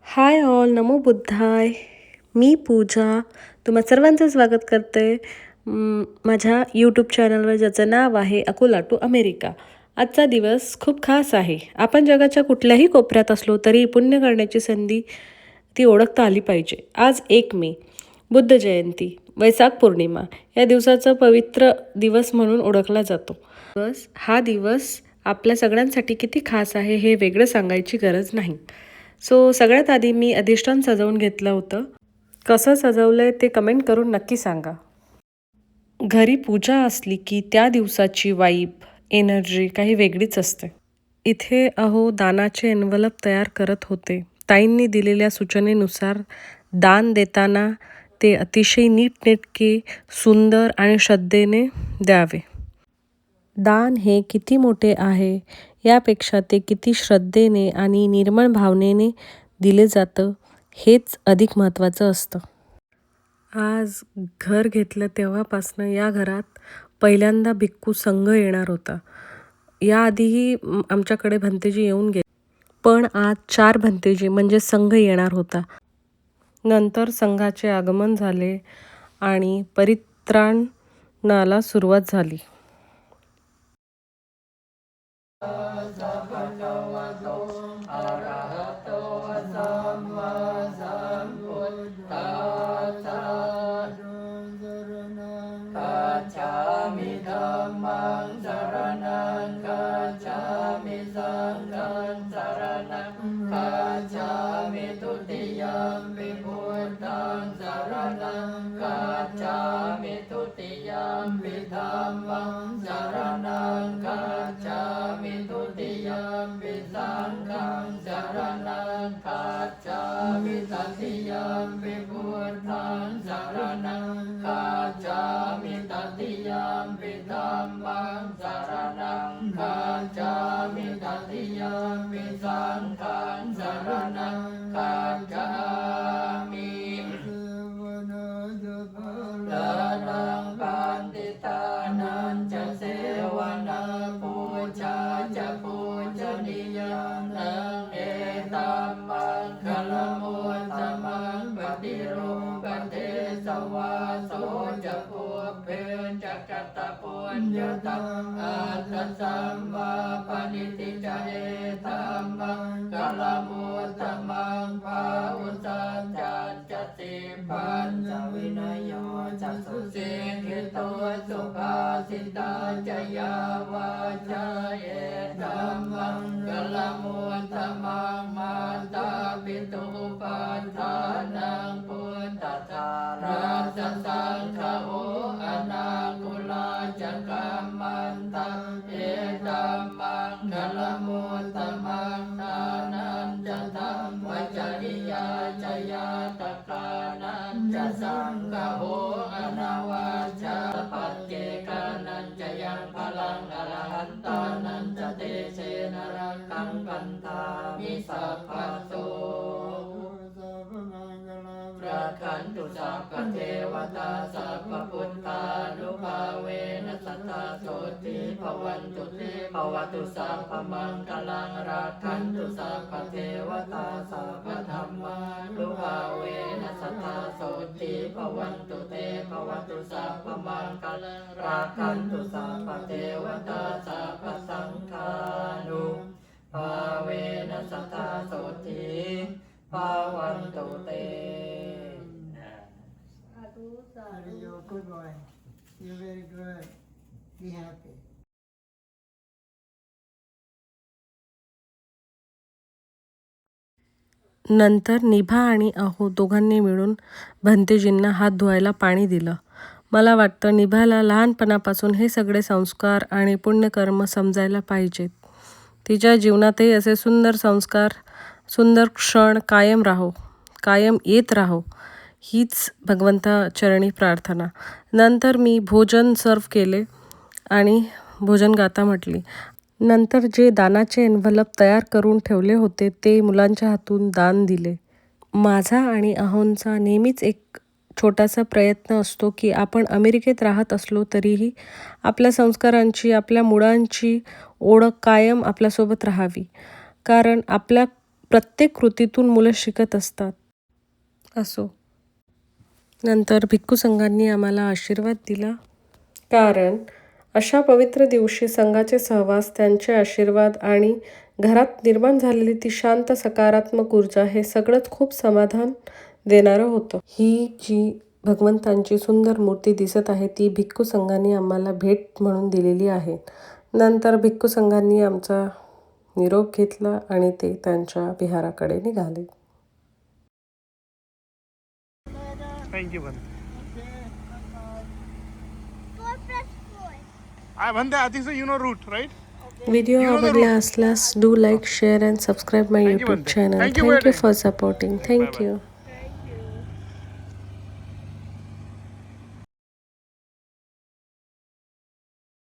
Hi all, नमो बुद्धाय. मी पूजा तुम्हा सर्वांचं स्वागत करते माझ्या यूट्यूब चॅनलवर, ज्याचं नाव आहे अकोला टू अमेरिका. आजचा दिवस खूप खास आहे. आपण जगाच्या कुठल्याही कोपऱ्यात असलो तरी पुण्य करण्याची संधी ती ओळखता आली पाहिजे. आज 1 मे, बुद्ध जयंती, वैशाख पौर्णिमा या दिवसाचा पवित्र दिवस म्हणून ओळखला जातो. हा दिवस आपल्या सगळ्यांसाठी किती खास आहे हे वेगळं सांगायची गरज नाही. सगळ्यात आधी मी अधिष्ठान सजवून घेतलं होतं. कसं सजवलंय ते कमेंट करून नक्की सांगा. घरी पूजा असली की त्या दिवसाची वाईब, एनर्जी काही वेगळीच असते. इथे दानाचे एन्व्हलप तयार करत होते. ताईंनी दिलेल्या सूचनेनुसार दान देताना ते अतिशय नीटनेटके, सुंदर आणि श्रद्धेने द्यावे. दान हे किती मोठे आहे यापेक्षा ते किती श्रद्धेने आणि निर्मळ भावनेने दिले जातं हेच अधिक महत्त्वाचं असतं. आज घर घेतलं तेव्हापासनं या घरात पहिल्यांदा भिक्खू संघ येणार होता. याआधीही आमच्याकडे भंतेजी येऊन गेले, पण आज 4 भंतेजी म्हणजे संघ येणार होता. नंतर संघाचे आगमन झाले आणि परित्राणाला सुरुवात झाली. Very good boy. You're very good. Be happy. नंतर निभा आणि अहो दोघांनी मिळून भंतेजींना हात धुवायला पाणी दिलं. मला वाटतं निभाला लहानपणापासून हे सगळे संस्कार आणि पुण्यकर्म समजायला पाहिजेत. तिच्या जीवनातही असे सुंदर संस्कार, सुंदर क्षण कायम येत राहो हीच भगवंताचरणी प्रार्थना. नंतर मी भोजन सर्व केले आणि भोजन गाथा म्हटली. नंतर जे दानाचे एन्व्हलप तयार करून ठेवले होते ते मुलांच्या हातून दान दिले. माझा आणि अहोंचा नेहमीच एक छोटासा प्रयत्न असतो की आपण अमेरिकेत राहत असलो तरीही आपल्या संस्कारांची, आपल्या मुळांची ओळख कायम आपल्यासोबत राहावी. कारण आपल्या प्रत्येक कृतीतून मुलं शिकत असतात. असो. नंतर भिक्खू संघांनी आम्हाला आशीर्वाद दिला, कारण अशा पवित्र दिवशी संघाचे सहवास, त्यांचे आशीर्वाद आणि घरात निर्माण झालेली ती शांत सकारात्मक ऊर्जा हे सगळंच खूप समाधान देणारं होतं. ही जी भगवंतांची सुंदर मूर्ती दिसत आहे ती भिक्खू संघांनी आम्हाला भेट म्हणून दिलेली आहे. नंतर भिक्खू संघांनी आमचा निरोप घेतला आणि ते त्यांच्या विहाराकडे निघाले. Thank you, Bande. I Bande, I think so you know route, right? Video आवडला असल्यास do like, share and subscribe my Thank you, YouTube Bande. Channel. Thank you, thank you Bande. For supporting. Thank you.